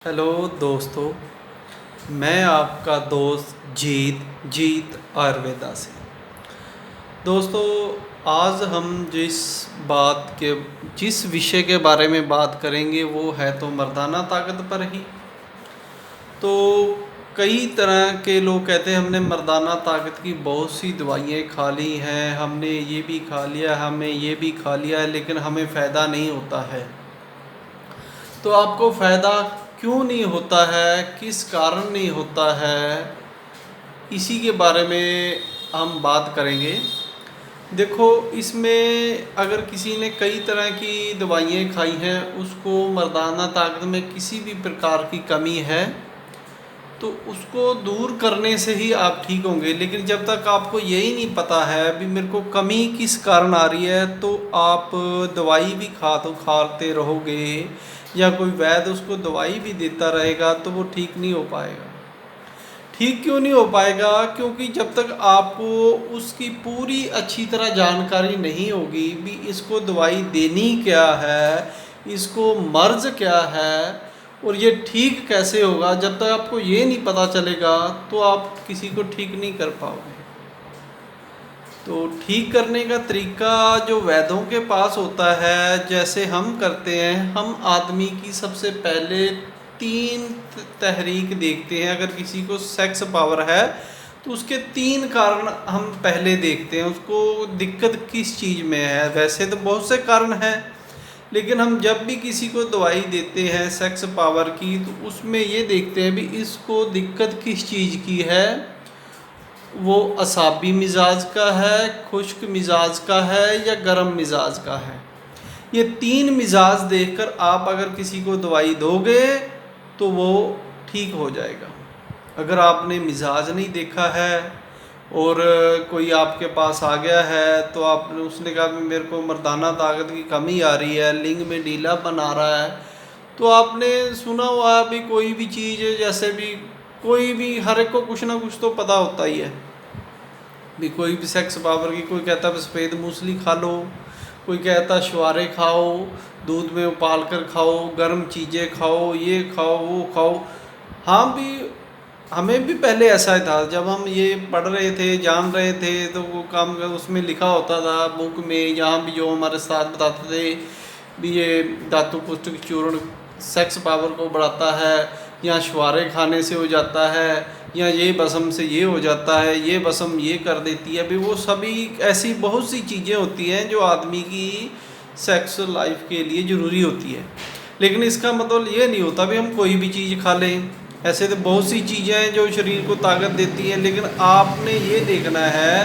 Hello दोस्तों, मैं आपका दोस्त जीत आयुर्वेदा से। दोस्तों, आज हम जिस विषय के बारे में बात करेंगे वो है तो मर्दाना ताकत पर ही। तो कई तरह के लोग कहते हैं हमने मर्दाना ताकत की बहुत सी दवाइयाँ खा ली हैं, हमने ये भी खा लिया, हमें ये भी खा लिया है, लेकिन हमें फ़ायदा नहीं होता है। तो आपको फ़ायदा क्यों नहीं होता है, किस कारण नहीं होता है, इसी के बारे में हम बात करेंगे। देखो, इसमें अगर किसी ने कई तरह की दवाइयाँ खाई हैं, उसको मर्दाना ताकत में किसी भी प्रकार की कमी है, तो उसको दूर करने से ही आप ठीक होंगे। लेकिन जब तक आपको यही नहीं पता है भी मेरे को कमी किस कारण आ रही है, तो आप दवाई भी खाते रहोगे या कोई वैद्य उसको दवाई भी देता रहेगा तो वो ठीक नहीं हो पाएगा। ठीक क्यों नहीं हो पाएगा? क्योंकि जब तक आपको उसकी पूरी अच्छी तरह जानकारी नहीं होगी भी इसको दवाई देनी क्या है, इसको मर्ज क्या है और ये ठीक कैसे होगा, जब तक आपको ये नहीं पता चलेगा तो आप किसी को ठीक नहीं कर पाओगे। तो ठीक करने का तरीका जो वैद्यों के पास होता है, जैसे हम करते हैं, हम आदमी की सबसे पहले 3 तहरीक देखते हैं। अगर किसी को सेक्स पावर है तो उसके 3 कारण हम पहले देखते हैं, उसको दिक्कत किस चीज़ में है। वैसे तो बहुत से कारण हैं, लेकिन हम जब भी किसी को दवाई देते हैं सेक्स पावर की, तो उसमें ये देखते हैं भी इसको दिक्कत किस चीज़ की है। वो असाबी मिजाज का है, खुश्क मिजाज का है या गर्म मिजाज का है। ये 3 मिजाज देखकर आप अगर किसी को दवाई दोगे तो वो ठीक हो जाएगा। अगर आपने मिजाज नहीं देखा है और कोई आपके पास आ गया है तो आपने उसने कहा भी मेरे को मर्दाना ताकत की कमी आ रही है, लिंग में ढीलापन आ रहा है, तो आपने सुना हुआ भी कोई भी चीज़, जैसे भी कोई भी, हर एक को कुछ ना कुछ तो पता होता ही है भी। कोई भी सेक्स पावर की, कोई कहता है सफ़ेद मूसली खा लो, कोई कहता छुहारे खाओ, दूध में उबाल कर खाओ, गर्म चीज़ें खाओ, ये खाओ वो खाओ। हाँ भी, हमें भी पहले ऐसा ही था, जब हम ये पढ़ रहे थे, जान रहे थे, तो वो काम उसमें लिखा होता था बुक में, यहाँ भी जो हमारे साथ बताते थे भी ये धातु पुष्टक चूर्ण सेक्स पावर को बढ़ाता है, या छुहारे खाने से हो जाता है, या ये बसम से ये हो जाता है, ये बसम ये कर देती है। भी वो सभी ऐसी बहुत सी चीज़ें होती हैं जो आदमी की सेक्स लाइफ के लिए ज़रूरी होती है। लेकिन इसका मतलब ये नहीं होता भी हम कोई भी चीज़ खा लें। ऐसे तो बहुत सी चीज़ें हैं जो शरीर को ताकत देती हैं, लेकिन आपने ये देखना है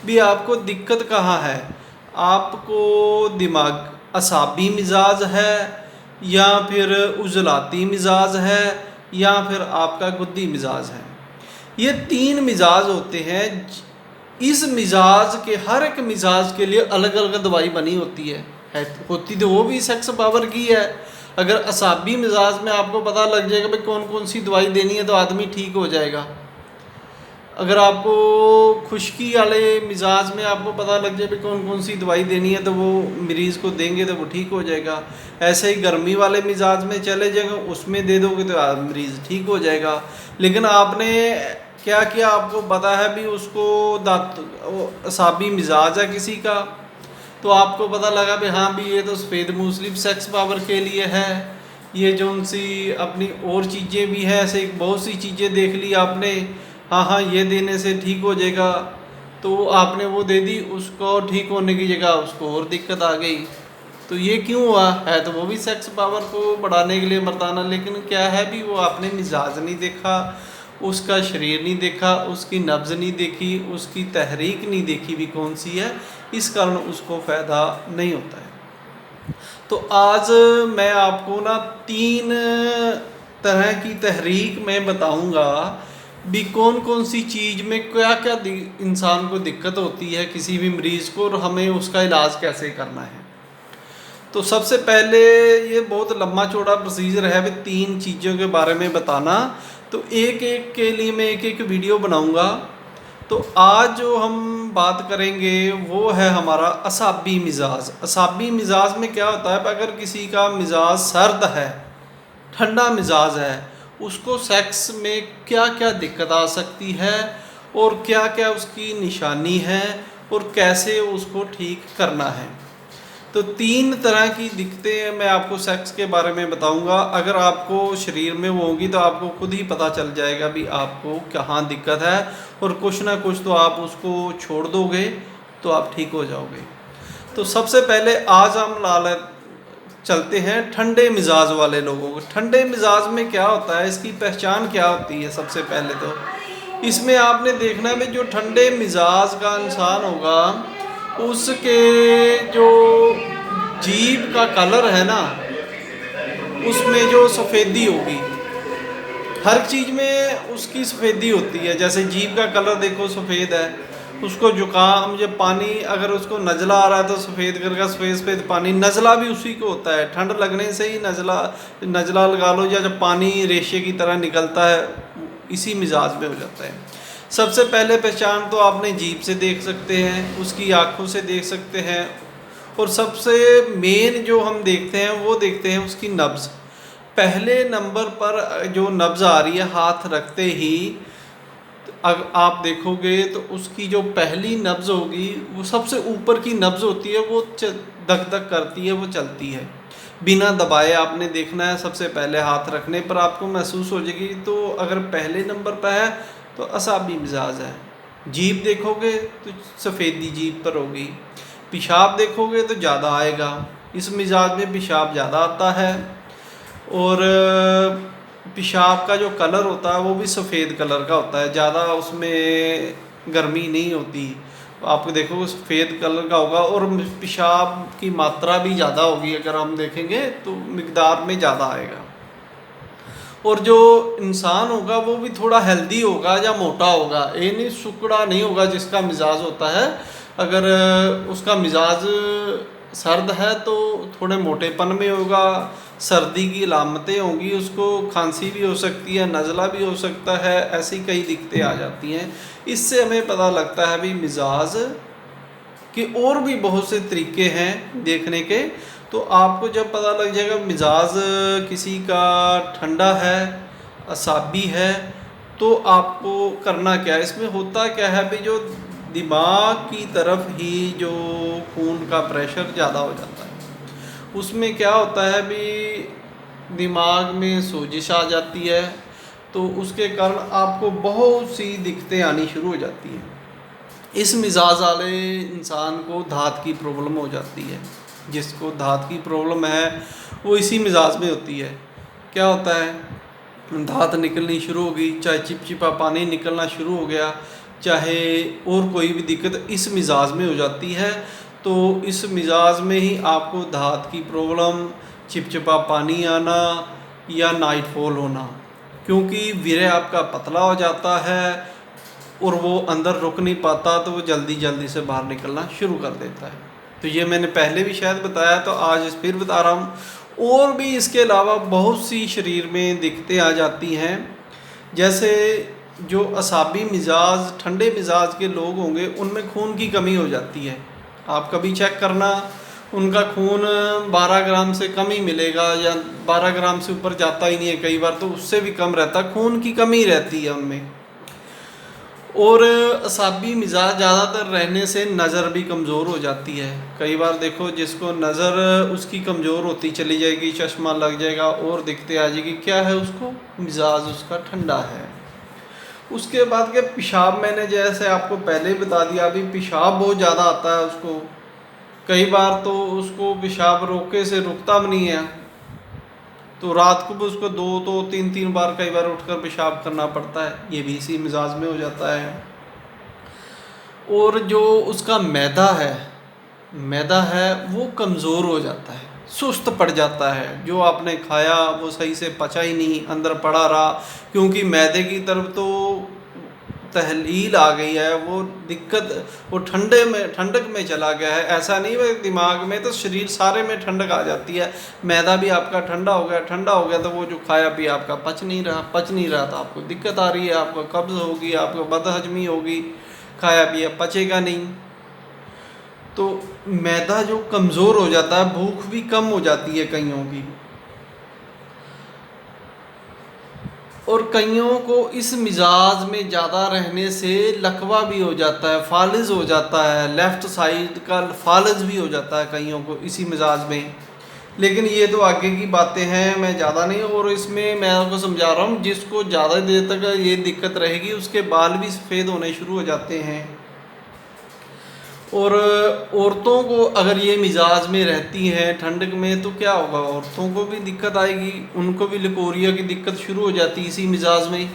भी आपको दिक्कत कहाँ है। आपको दिमाग असाबी मिजाज है, या फिर उजलाती मिजाज है, या फिर आपका गुद्दी मिजाज है। ये 3 मिजाज होते हैं। इस मिजाज के, हर एक मिजाज के लिए अलग अलग दवाई बनी होती है होती तो वो भी सेक्स पावर की है। अगर असाबी मिजाज में आपको पता लग जाएगा भाई कौन कौन सी दवाई देनी है तो आदमी ठीक हो जाएगा। अगर आपको खुश्की वाले मिजाज में आपको पता लग जाए भी कौन कौन सी दवाई देनी है तो वो मरीज़ को देंगे तो वो ठीक हो जाएगा। ऐसे ही गर्मी वाले मिजाज में चले जाएगा, उसमें दे दोगे तो मरीज़ ठीक हो जाएगा। लेकिन आपने क्या किया, आपको पता है भी उसको असाबी मिजाज है किसी का, तो आपको पता लगा भी हाँ भी ये तो सफ़ेद मूसली सेक्स पावर के लिए है, ये जो उनसी अपनी और चीज़ें भी हैं, ऐसे बहुत सी चीज़ें देख ली आपने, हाँ हाँ ये देने से ठीक हो जाएगा, तो आपने वो दे दी, उसको ठीक होने की जगह उसको और दिक्कत आ गई। तो ये क्यों हुआ है? तो वो भी सेक्स पावर को बढ़ाने के लिए मर्दाना, लेकिन क्या है भी वो आपने मिजाज नहीं देखा, उसका शरीर नहीं देखा, उसकी नब्ज़ नहीं देखी, उसकी तहरीक नहीं देखी भी कौन सी है, इस कारण उसको फ़ायदा नहीं होता है। तो आज मैं आपको ना 3 तरह की तहरीक मैं बताऊंगा भी कौन कौन सी चीज़ में क्या क्या इंसान को दिक्कत होती है, किसी भी मरीज़ को, और हमें उसका इलाज कैसे करना है। तो सबसे पहले, ये बहुत लंबा चौड़ा प्रोसीजर है भी 3 चीज़ों के बारे में बताना, तो एक एक के लिए मैं एक एक वीडियो बनाऊंगा। तो आज जो हम बात करेंगे वो है हमारा असाबी मिजाज। असाबी मिजाज में क्या होता है, अगर किसी का मिजाज सर्द है, ठंडा मिजाज है उसको सेक्स में क्या क्या दिक्कत आ सकती है और क्या क्या उसकी निशानी है और कैसे उसको ठीक करना है। तो 3 तरह की दिक्कतें मैं आपको सेक्स के बारे में बताऊंगा। अगर आपको शरीर में वो होगी तो आपको खुद ही पता चल जाएगा भी आपको कहाँ दिक्कत है, और कुछ ना कुछ तो आप उसको छोड़ दोगे तो आप ठीक हो जाओगे। तो सबसे पहले आज हम चलते हैं ठंडे मिजाज वाले लोगों को। ठंडे मिजाज में क्या होता है, इसकी पहचान क्या होती है? सबसे पहले तो इसमें आपने देखना है जो ठंडे मिजाज का इंसान होगा उसके जो जीभ का कलर है ना उसमें जो सफ़ेदी होगी, हर चीज़ में उसकी सफ़ेदी होती है। जैसे जीभ का कलर देखो सफ़ेद है, उसको जुकाम जब पानी अगर उसको नज़ला आ रहा है तो सफ़ेद कलर का सफ़ेद सफ़ेद पानी, नज़ला भी उसी को होता है। ठंड लगने से ही नज़ला लगा लो, या जब पानी रेशे की तरह निकलता है इसी मिजाज में हो जाता है। सबसे पहले पहचान तो आपने जीभ से देख सकते हैं, उसकी आँखों से देख सकते हैं, और सबसे मेन जो हम देखते हैं वो देखते हैं उसकी नब्ज़। पहले नंबर पर जो नब्ज़ आ रही है हाथ रखते ही अगर आप देखोगे तो उसकी जो पहली नब्ज़ होगी वो सबसे ऊपर की नब्ज़ होती है, वो धक धक करती है, वो चलती है बिना दबाए। आपने देखना है सबसे पहले हाथ रखने पर आपको महसूस हो जाएगी। तो अगर पहले नंबर पर है तो असाबी मिजाज है। जीभ देखोगे तो सफ़ेदी जीभ पर होगी। पेशाब देखोगे तो ज़्यादा आएगा, इस मिजाज में पेशाब ज़्यादा आता है। और पेशाब का जो कलर होता है वो भी सफ़ेद कलर का होता है, ज़्यादा उसमें गर्मी नहीं होती। आप देखो सफ़ेद कलर का होगा, और पेशाब की मात्रा भी ज़्यादा होगी। अगर हम देखेंगे तो मिकदार में ज़्यादा आएगा। और जो इंसान होगा वो भी थोड़ा हेल्दी होगा या मोटा होगा, ये नहीं सुकड़ा नहीं होगा जिसका मिजाज होता है। अगर उसका मिजाज सर्द है तो थोड़े मोटेपन में होगा, सर्दी की अलामतें होंगी, उसको खांसी भी हो सकती है, नज़ला भी हो सकता है, ऐसी कई दिक्कतें आ जाती हैं। इससे हमें पता लगता है भी मिजाज के और भी बहुत से तरीके हैं देखने के। तो आपको जब पता लग जाएगा मिजाज किसी का ठंडा है, असाबी है, तो आपको करना क्या है। इसमें होता क्या है भी जो दिमाग की तरफ ही जो खून का प्रेशर ज़्यादा हो जाता है, उसमें क्या होता है भी दिमाग में सोजिश आ जाती है, तो उसके कारण आपको बहुत सी दिक्कतें आनी शुरू हो जाती हैं। इस मिजाज वाले इंसान को धात की प्रॉब्लम हो जाती है। जिसको धात की प्रॉब्लम है वो इसी मिजाज में होती है। क्या होता है, धात निकलनी शुरू होगी, चाहे चिपचिपा पानी निकलना शुरू हो गया, चाहे और कोई भी दिक्कत इस मिजाज में हो जाती है। तो इस मिजाज में ही आपको धात की प्रॉब्लम, चिपचिपा पानी आना या नाइट फॉल होना, क्योंकि वीर्य आपका पतला हो जाता है और वो अंदर रुक नहीं पाता, तो वो जल्दी जल्दी से बाहर निकलना शुरू कर देता है। तो ये मैंने पहले भी शायद बताया, तो आज फिर बता रहा हूँ। और भी इसके अलावा बहुत सी शरीर में दिक्कतें आ जाती हैं। जैसे जो असाबी मिजाज, ठंडे मिजाज के लोग होंगे उनमें खून की कमी हो जाती है। आप कभी चेक करना, उनका खून 12 ग्राम से कम ही मिलेगा, या 12 ग्राम से ऊपर जाता ही नहीं है, कई बार तो उससे भी कम रहता, खून की कमी रहती है उनमें। और असाबी मिजाज ज़्यादातर रहने से नज़र भी कमज़ोर हो जाती है। कई बार देखो जिसको नज़र उसकी कमज़ोर होती चली जाएगी, चश्मा लग जाएगा और दिखते आ जाएगी, क्या है उसको, मिजाज उसका ठंडा है। उसके बाद के पेशाब, मैंने जैसे आपको पहले ही बता दिया, अभी पेशाब बहुत ज़्यादा आता है उसको। कई बार तो उसको पेशाब रोके से रुकता भी नहीं है, तो रात को भी उसको 2-3 बार कई बार उठकर पेशाब करना पड़ता है, ये भी इसी मिजाज में हो जाता है। और जो उसका मैदा है वो कमज़ोर हो जाता है, सुस्त पड़ जाता है। जो आपने खाया वो सही से पचा ही नहीं, अंदर पड़ा रहा, क्योंकि मैदे की तरफ तो तहलील आ गई है, वो दिक्कत, वो ठंडक में चला गया है। ऐसा नहीं है दिमाग में, तो शरीर सारे में ठंडक आ जाती है। मैदा भी आपका ठंडा हो गया तो वो जो खाया पिया आपका पच नहीं रहा, तो आपको दिक्कत आ रही है, आपको कब्ज़ होगी, आपको बदहजमी होगी, खाया पिया पचेगा नहीं। तो मैदा जो कमज़ोर हो जाता है, भूख भी कम हो जाती है कईयों की। और कईयों को इस मिजाज में ज़्यादा रहने से लकवा भी हो जाता है, फालिज हो जाता है, लेफ़्ट साइड का फालिज भी हो जाता है कईयों को इसी मिजाज में। लेकिन ये तो आगे की बातें हैं, मैं ज़्यादा नहीं, और इसमें मैं आपको समझा रहा हूँ, जिसको ज़्यादा देर तक ये दिक्कत रहेगी उसके बाल भी सफ़ेद होने शुरू हो जाते हैं। और औरतों को अगर ये मिजाज में रहती हैं ठंडक में तो क्या होगा, औरतों को भी दिक्कत आएगी, उनको भी लकोरिया की दिक्कत शुरू हो जाती है इसी मिजाज में।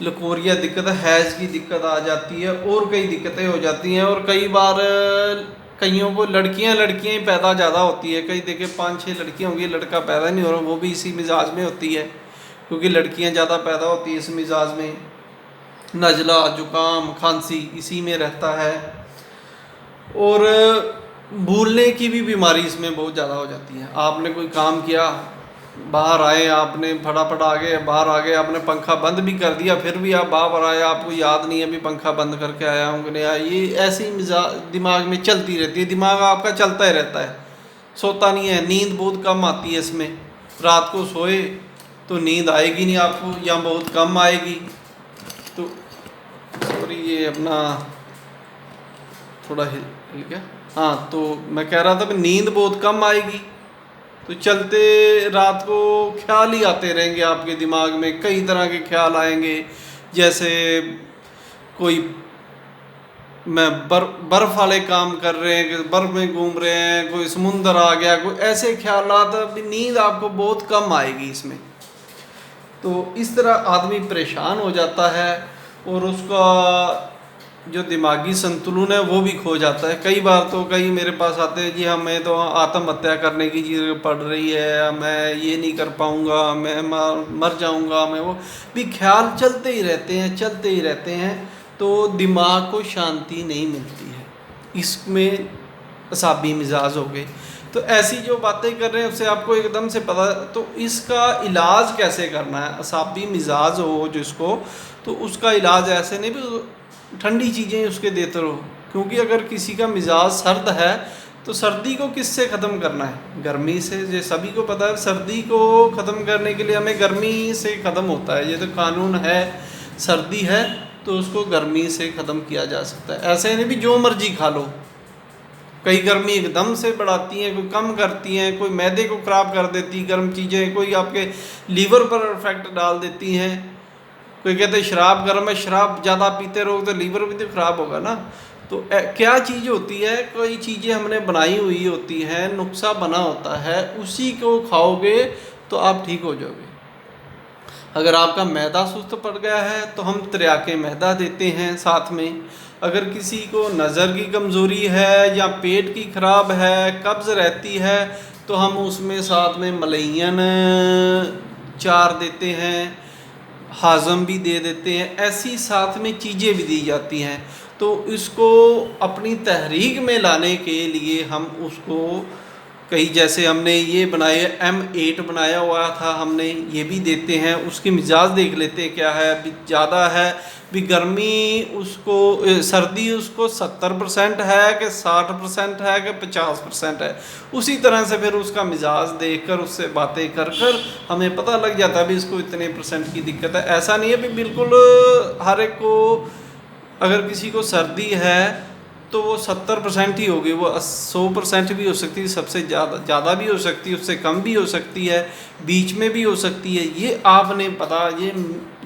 लकोरिया दिक्कत, हैज़ की दिक्कत आ जाती है और कई दिक्कतें हो जाती हैं। और कई बार कईयों को लड़कियां ही पैदा ज़्यादा होती है, कई देखे 5-6 लड़कियां होंगी, लड़का पैदा नहीं हो रहा, वो भी इसी मिजाज में होती है, क्योंकि लड़कियां ज़्यादा पैदा होती है इस मिजाज में। नज़ला, जुकाम, खांसी इसी में रहता है। और भूलने की भी बीमारी इसमें बहुत ज़्यादा हो जाती है। आपने कोई काम किया, बाहर आए, आपने फटाफट बाहर आ गए, आपने पंखा बंद भी कर दिया, फिर भी आप बाहर आए, आपको याद नहीं है अभी पंखा बंद करके आया हूँ कि नहीं आया। ये ऐसी मिजाज दिमाग में चलती रहती है, दिमाग आपका चलता ही रहता है, सोता नहीं है। नींद बहुत कम आती है इसमें, रात को सोए तो नींद आएगी नहीं आपको या बहुत कम आएगी। तो सॉरी, ये अपना थोड़ा हिल गया। हाँ, तो मैं कह रहा था कि नींद बहुत कम आएगी, तो चलते रात को ख्याल ही आते रहेंगे आपके दिमाग में, कई तरह के ख्याल आएंगे। जैसे कोई मैं बर्फ़ वाले काम कर रहे हैं, कि बर्फ़ में घूम रहे हैं, कोई समुंदर आ गया, कोई ऐसे ख्यालात, अभी नींद आपको बहुत कम आएगी इसमें। तो इस तरह आदमी परेशान हो जाता है और उसका जो दिमागी संतुलन है वो भी खो जाता है। कई बार तो कई मेरे पास आते हैं, जी हमें तो आत्महत्या करने की चीज़ पड़ रही है, मैं ये नहीं कर पाऊँगा, मैं मर जाऊँगा, मैं वो भी ख्याल चलते ही रहते हैं। तो दिमाग को शांति नहीं मिलती है, इसमें असाबी मिजाज हो गए। तो ऐसी जो बातें कर रहे हैं उससे आपको एकदम से पता, तो इसका इलाज कैसे करना है। असाबी मिजाज हो जिसको, तो उसका इलाज ऐसे नहीं भी ठंडी चीज़ें उसके देते रहो, क्योंकि अगर किसी का मिजाज सर्द है तो सर्दी को किससे ख़त्म करना है, गर्मी से। ये सभी को पता है, सर्दी को ख़त्म करने के लिए हमें गर्मी से ख़त्म होता है, ये तो कानून है। सर्दी है तो उसको गर्मी से ख़त्म किया जा सकता है। ऐसे नहीं भी जो मर्जी खा लो, कई गर्मी एकदम से बढ़ाती हैं, कोई कम करती हैं, कोई मैदे को ख़राब कर देती गर्म चीज़ें, कोई आपके लीवर पर इफेक्ट डाल देती हैं। कोई कहते हैं शराब गर्म है, शराब ज़्यादा पीते रहो तो लीवर भी तो ख़राब होगा ना। तो क्या चीज़ होती है, कोई चीज़ें हमने बनाई हुई होती हैं, नुस्खा बना होता है, उसी को खाओगे तो आप ठीक हो जाओगे। अगर आपका मैदा सुस्त पड़ गया है तो हम त्रियाके मैदा देते हैं साथ में। अगर किसी को नज़र की कमज़ोरी है या पेट की ख़राब है, कब्ज़ रहती है, तो हम उसमें साथ में मलैयन 4 देते हैं, हाज़म भी दे देते हैं। ऐसी साथ में चीज़ें भी दी जाती हैं। तो इसको अपनी तहरीक में लाने के लिए हम उसको कई, जैसे हमने ये बनाए M8 बनाया हुआ था हमने, ये भी देते हैं। उसकी मिजाज देख लेते हैं क्या है, अभी ज़्यादा है भी गर्मी उसको, सर्दी उसको 70% है कि 60% है कि 50% है। उसी तरह से फिर उसका मिजाज देखकर उससे बातें कर कर हमें पता लग जाता है भी इसको इतने % की दिक्कत है। ऐसा नहीं है भी बिल्कुल हर एक को, अगर किसी को सर्दी है तो वो 70% ही होगी, वो 100% भी हो सकती है, सबसे ज़्यादा भी हो सकती है, उससे कम भी हो सकती है, बीच में भी हो सकती है। ये आपने पता, ये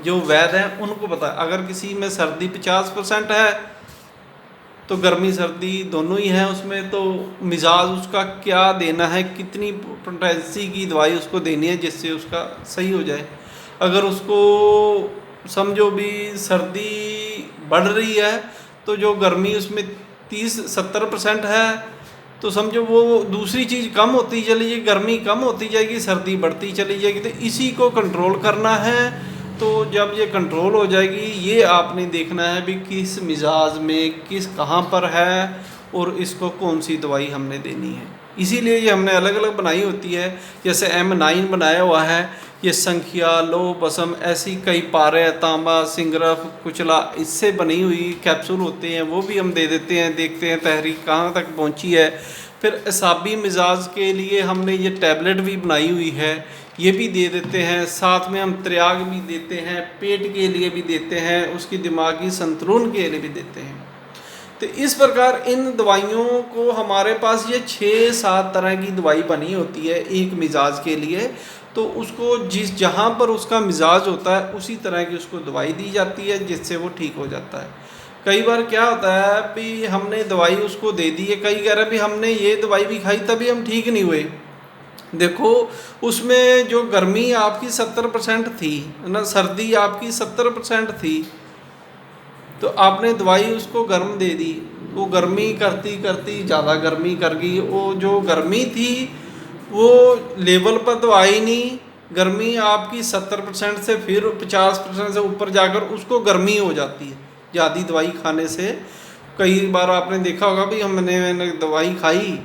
जो वैद हैं उनको पता है। अगर किसी में सर्दी 50% है तो गर्मी सर्दी दोनों ही है उसमें, तो मिजाज उसका क्या देना है, कितनी पोटेंसी की दवाई उसको देनी है जिससे उसका सही हो जाए। अगर उसको समझो भी सर्दी बढ़ रही है तो जो गर्मी उसमें 30-70% है, तो समझो वो दूसरी चीज़ कम होती चली जाएगी, गर्मी कम होती जाएगी, सर्दी बढ़ती चली जाएगी। तो इसी को कंट्रोल करना है। तो जब ये कंट्रोल हो जाएगी, ये आपने देखना है भी किस मिजाज में किस कहाँ पर है और इसको कौन सी दवाई हमने देनी है। इसीलिए ये हमने अलग अलग बनाई होती है। जैसे M9 बनाया हुआ है, ये संख्या, लो, बसम, ऐसी कई पारे, तांबा, सिंगरफ, कुचला, इससे बनी हुई कैप्सूल होते हैं, वो भी हम दे देते हैं, देखते हैं तहरीक कहाँ तक पहुँची है। फिर असाबी मिजाज के लिए हमने ये टैबलेट भी बनाई हुई है, ये भी दे देते हैं, साथ में हम त्रियाग भी देते हैं, पेट के लिए भी देते हैं, उसकी दिमागी संतुलन के लिए भी देते हैं। तो इस प्रकार इन दवाइयों को हमारे पास ये 6-7 तरह की दवाई बनी होती है एक मिजाज के लिए। तो उसको जिस जहाँ पर उसका मिजाज होता है उसी तरह की उसको दवाई दी जाती है, जिससे वो ठीक हो जाता है। कई बार क्या होता है भी हमने दवाई उसको दे दी है, कई कह रहे भी हमने ये दवाई भी खाई तभी हम ठीक नहीं हुए। देखो उसमें जो गर्मी आपकी 70% थी ना, सर्दी आपकी 70% थी, तो आपने दवाई उसको गर्म दे दी, वो गर्मी करती करती ज़्यादा गर्मी कर गई। वो जो गर्मी थी वो लेवल पर तो आई नहीं, गर्मी आपकी 70% से फिर 50% से ऊपर जाकर उसको गर्मी हो जाती है ज़्यादा दवाई खाने से। कई बार आपने देखा होगा भी मैंने दवाई खाई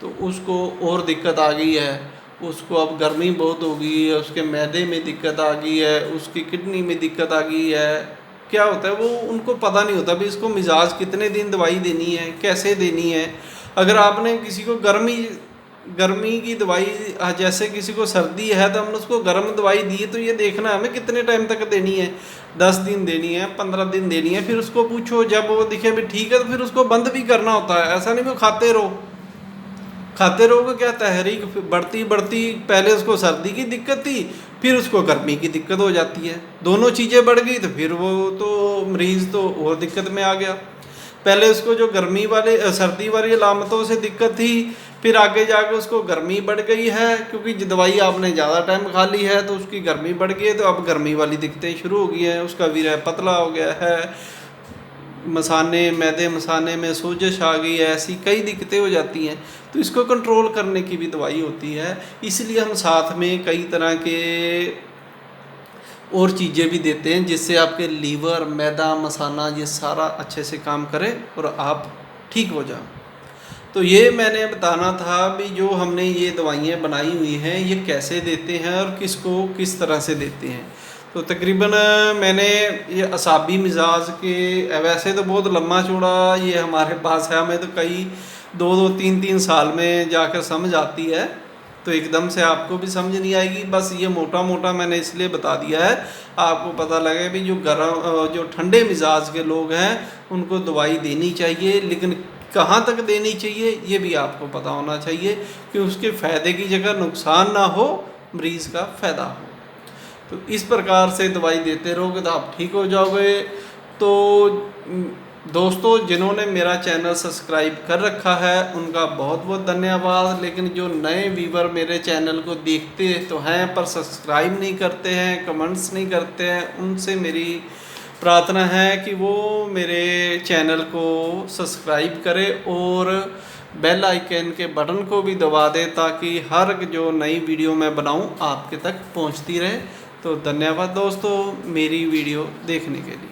तो उसको और दिक्कत आ गई है, उसको अब गर्मी बहुत हो गई है, उसके मैदे में दिक्कत आ गई है, उसकी किडनी में दिक्कत आ गई है। क्या होता है वो उनको पता नहीं होता भी इसको मिजाज कितने दिन दवाई देनी है, कैसे देनी है। अगर आपने किसी को गर्मी की दवाई, जैसे किसी को सर्दी है तो हमने उसको गर्म दवाई दी, तो ये देखना है हमें कितने टाइम तक देनी है, 10 दिन देनी है, 15 दिन देनी है। फिर उसको पूछो, जब वो दिखे भी ठीक है तो फिर उसको बंद भी करना होता है। ऐसा नहीं वो खाते रहोगे क्या तहरीक बढ़ती बढ़ती, पहले उसको सर्दी की दिक्कत थी फिर उसको गर्मी की दिक्कत हो जाती है, दोनों चीज़ें बढ़ गई तो फिर वो तो मरीज़ तो और दिक्कत में आ गया। पहले उसको जो सर्दी वाली अलामतों से दिक्कत थी, फिर आगे जाके उसको गर्मी बढ़ गई है क्योंकि दवाई आपने ज़्यादा टाइम खा ली है तो उसकी गर्मी बढ़ गई है, तो अब गर्मी वाली दिक्कतें शुरू हो गई हैं। उसका वीर्य पतला हो गया है, मैदे मसाने में सोजश आ गई है, ऐसी कई दिक्कतें हो जाती हैं। तो इसको कंट्रोल करने की भी दवाई होती है, इसलिए हम साथ में कई तरह के और चीज़ें भी देते हैं जिससे आपके लीवर, मैदा, मसाना ये सारा अच्छे से काम करे और आप ठीक हो जाओ। तो ये मैंने बताना था भी जो हमने ये दवाइयाँ बनाई हुई हैं ये कैसे देते हैं और किसको किस तरह से देते हैं। तो तकरीबन मैंने ये असाबी मिजाज के, वैसे तो बहुत लम्बा चौड़ा ये हमारे पास है, हमें तो कई 2-2, 3-3 साल में जाकर समझ आती है, तो एकदम से आपको भी समझ नहीं आएगी। बस ये मोटा मोटा मैंने इसलिए बता दिया है आपको पता लगे भी जो ठंडे मिजाज के लोग हैं उनको दवाई देनी चाहिए, लेकिन कहाँ तक देनी चाहिए ये भी आपको पता होना चाहिए कि उसके फ़ायदे की जगह नुकसान ना हो, मरीज़ का फ़ायदा हो। तो इस प्रकार से दवाई देते रहोगे तो आप ठीक हो जाओगे। तो दोस्तों जिन्होंने मेरा चैनल सब्सक्राइब कर रखा है उनका बहुत बहुत धन्यवाद, लेकिन जो नए व्यूवर मेरे चैनल को देखते तो हैं पर सब्सक्राइब नहीं करते हैं, कमेंट्स नहीं करते हैं, उनसे मेरी प्रार्थना है कि वो मेरे चैनल को सब्सक्राइब करें और बेल आइकन के बटन को भी दबा दें ताकि हर जो नई वीडियो मैं बनाऊं आपके तक पहुंचती रहे। तो धन्यवाद दोस्तों मेरी वीडियो देखने के लिए।